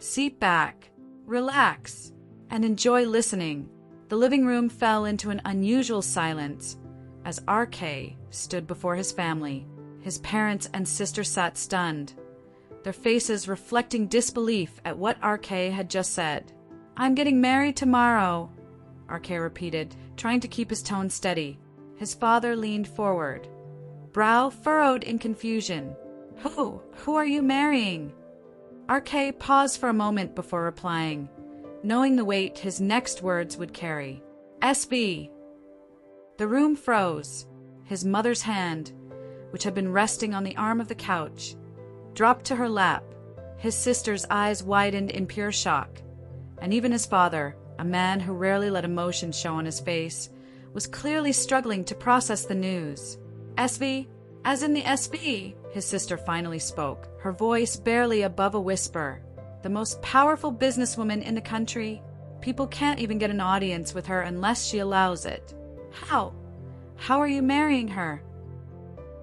Seat back, relax, and enjoy listening. The living room fell into an unusual silence as RK stood before his family. His parents and sister sat stunned, their faces reflecting disbelief at what RK had just said. "I'm getting married tomorrow," RK repeated, trying to keep his tone steady. His father leaned forward, brow furrowed in confusion. Who are you marrying?" RK paused for a moment before replying, knowing the weight his next words would carry. "SB." The room froze. His mother's hand, which had been resting on the arm of the couch, dropped to her lap. His sister's eyes widened in pure shock, and even his father, a man who rarely let emotion show on his face, was clearly struggling to process the news. "SB? As in the SB?" his sister finally spoke, her voice barely above a whisper. "The most powerful businesswoman in the country? People can't even get an audience with her unless she allows it. How? How are you marrying her?"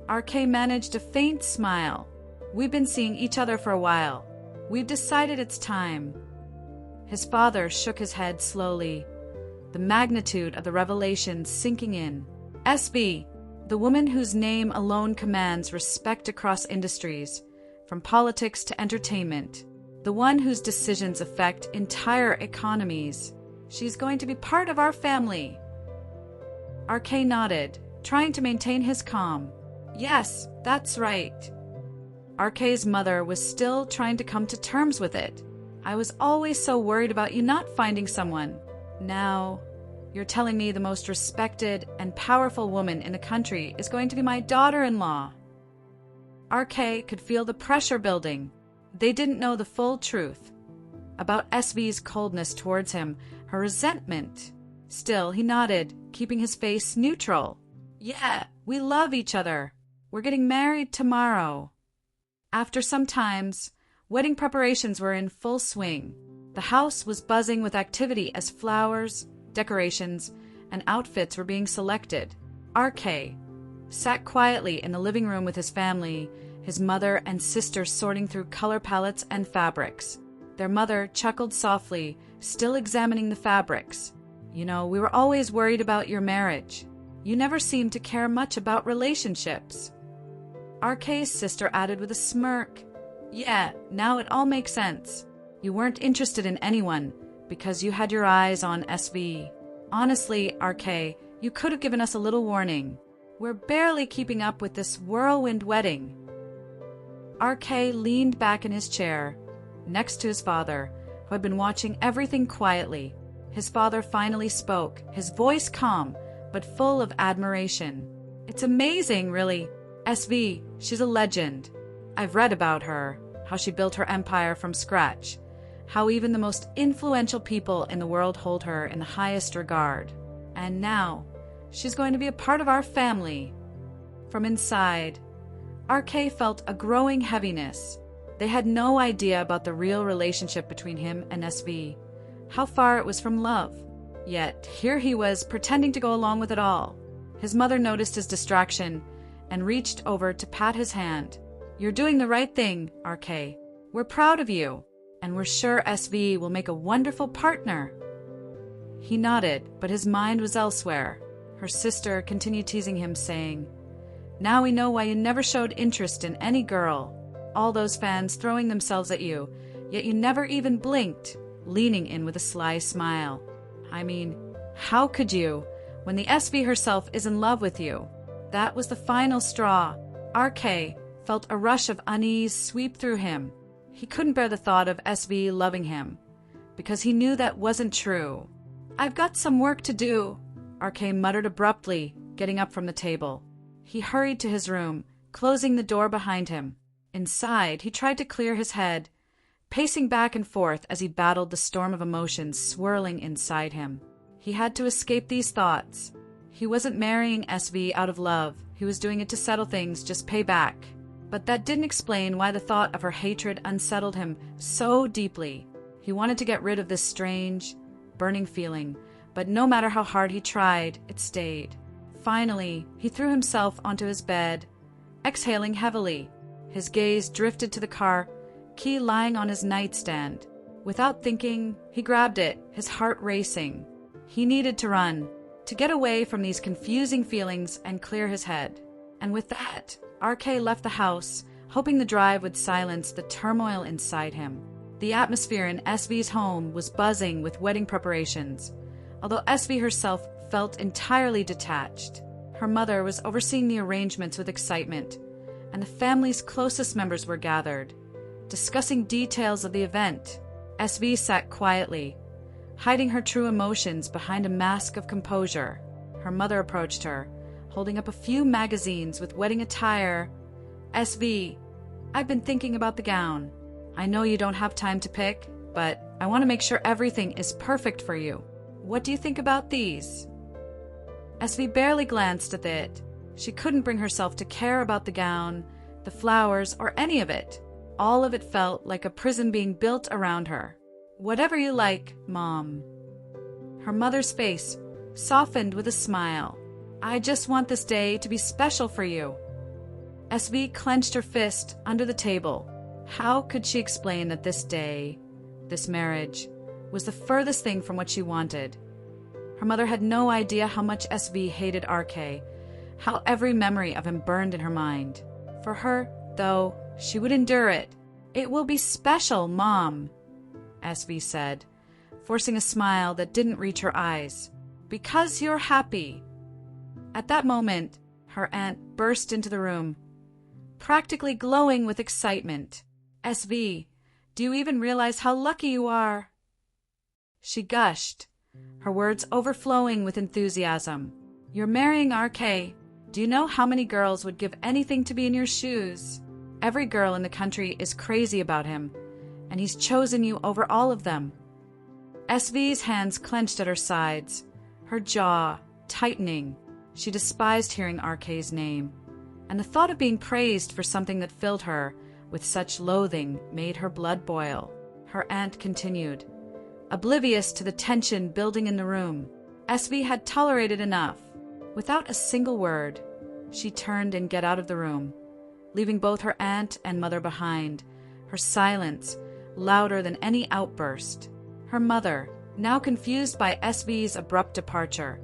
RK managed a faint smile. "We've been seeing each other for a while. We've decided it's time." His father shook his head slowly, the magnitude of the revelation sinking in. "SB, the woman whose name alone commands respect across industries, from politics to entertainment, the one whose decisions affect entire economies. She's going to be part of our family." RK nodded, trying to maintain his calm. "Yes, that's right." RK's mother was still trying to come to terms with it. "I was always so worried about you not finding someone. Now, you're telling me the most respected and powerful woman in the country is going to be my daughter-in-law." RK could feel the pressure building. They didn't know the full truth about SV's coldness towards him, her resentment. Still, he nodded, keeping his face neutral. "Yeah, we love each other. We're getting married tomorrow." After some times, wedding preparations were in full swing. The house was buzzing with activity as flowers, decorations, and outfits were being selected. RK sat quietly in the living room with his family, his mother and sister sorting through color palettes and fabrics. Their mother chuckled softly, still examining the fabrics. "You know, we were always worried about your marriage. You never seemed to care much about relationships." RK's sister added with a smirk, "Yeah, now it all makes sense. You weren't interested in anyone because you had your eyes on SV. Honestly, RK, you could have given us a little warning. We're barely keeping up with this whirlwind wedding." RK leaned back in his chair, next to his father, who had been watching everything quietly. His father finally spoke, his voice calm, but full of admiration. "It's amazing, really. SV, she's a legend. I've read about her, how she built her empire from scratch, how even the most influential people in the world hold her in the highest regard. And now, she's going to be a part of our family." From inside, RK felt a growing heaviness. They had no idea about the real relationship between him and SV, how far it was from love. Yet, here he was pretending to go along with it all. His mother noticed his distraction and reached over to pat his hand. "You're doing the right thing, RK. We're proud of you, and we're sure SV will make a wonderful partner." He nodded, but his mind was elsewhere. Her sister continued teasing him, saying, "Now we know why you never showed interest in any girl. All those fans throwing themselves at you, yet you never even blinked," leaning in with a sly smile. "I mean, how could you, when the SV herself is in love with you?" That was the final straw. RK felt a rush of unease sweep through him. He couldn't bear the thought of SV loving him, because he knew that wasn't true. "I've got some work to do," RK muttered abruptly, getting up from the table. He hurried to his room, closing the door behind him. Inside, he tried to clear his head, pacing back and forth as he battled the storm of emotions swirling inside him. He had to escape these thoughts. He wasn't marrying SV out of love. He was doing it to settle things, just pay back. But that didn't explain why the thought of her hatred unsettled him so deeply. He wanted to get rid of this strange, burning feeling, but no matter how hard he tried, it stayed. Finally, he threw himself onto his bed, exhaling heavily. His gaze drifted to the car, key lying on his nightstand. Without thinking, he grabbed it, his heart racing. He needed to run, to get away from these confusing feelings and clear his head. And with that, RK left the house, hoping the drive would silence the turmoil inside him. The atmosphere in SV's home was buzzing with wedding preparations, although SV herself felt entirely detached. Her mother was overseeing the arrangements with excitement, and the family's closest members were gathered, discussing details of the event. SV sat quietly, hiding her true emotions behind a mask of composure. Her mother approached her, holding up a few magazines with wedding attire. SV, I've been thinking about the gown. I know you don't have time to pick, but I want to make sure everything is perfect for you. What do you think about these? SV barely glanced at it. She couldn't bring herself to care about the gown, the flowers, or any of it. All of it felt like a prison being built around her. Whatever you like, Mom. Her mother's face softened with a smile. I just want this day to be special for you. SV clenched her fist under the table. How could she explain that this day, this marriage, was the furthest thing from what she wanted? Her mother had no idea how much SV hated RK, how every memory of him burned in her mind. For her, though, she would endure it. It will be special, Mom, SV said, forcing a smile that didn't reach her eyes. Because you're happy. At that moment, her aunt burst into the room, practically glowing with excitement. SV, do you even realize how lucky you are? She gushed, her words overflowing with enthusiasm. You're marrying RK. Do you know how many girls would give anything to be in your shoes? Every girl in the country is crazy about him, and he's chosen you over all of them. SV's hands clenched at her sides, her jaw tightening. She despised hearing RK's name, and the thought of being praised for something that filled her with such loathing made her blood boil. Her aunt continued, oblivious to the tension building in the room. SV had tolerated enough. Without a single word, she turned and got out of the room, leaving both her aunt and mother behind, her silence louder than any outburst. Her mother, now confused by SV's abrupt departure,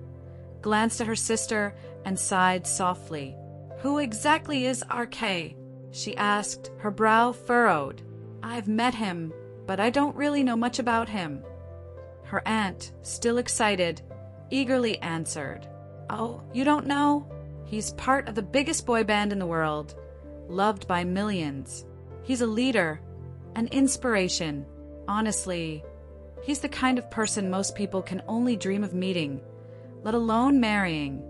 glanced at her sister and sighed softly. Who exactly is RK? She asked, her brow furrowed. I've met him, but I don't really know much about him. Her aunt, still excited, eagerly answered, Oh, you don't know? He's part of the biggest boy band in the world, loved by millions. He's a leader, an inspiration. Honestly, he's the kind of person most people can only dream of meeting, let alone marrying.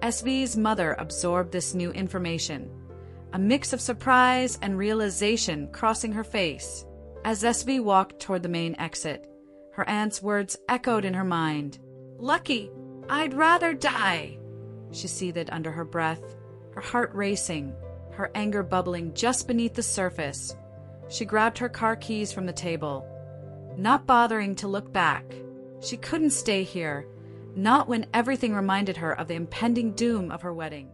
SV's mother absorbed this new information, a mix of surprise and realization crossing her face. As SV walked toward the main exit, her aunt's words echoed in her mind. Lucky, I'd rather die. She seethed under her breath, her heart racing, her anger bubbling just beneath the surface. She grabbed her car keys from the table, not bothering to look back. She couldn't stay here, not when everything reminded her of the impending doom of her wedding.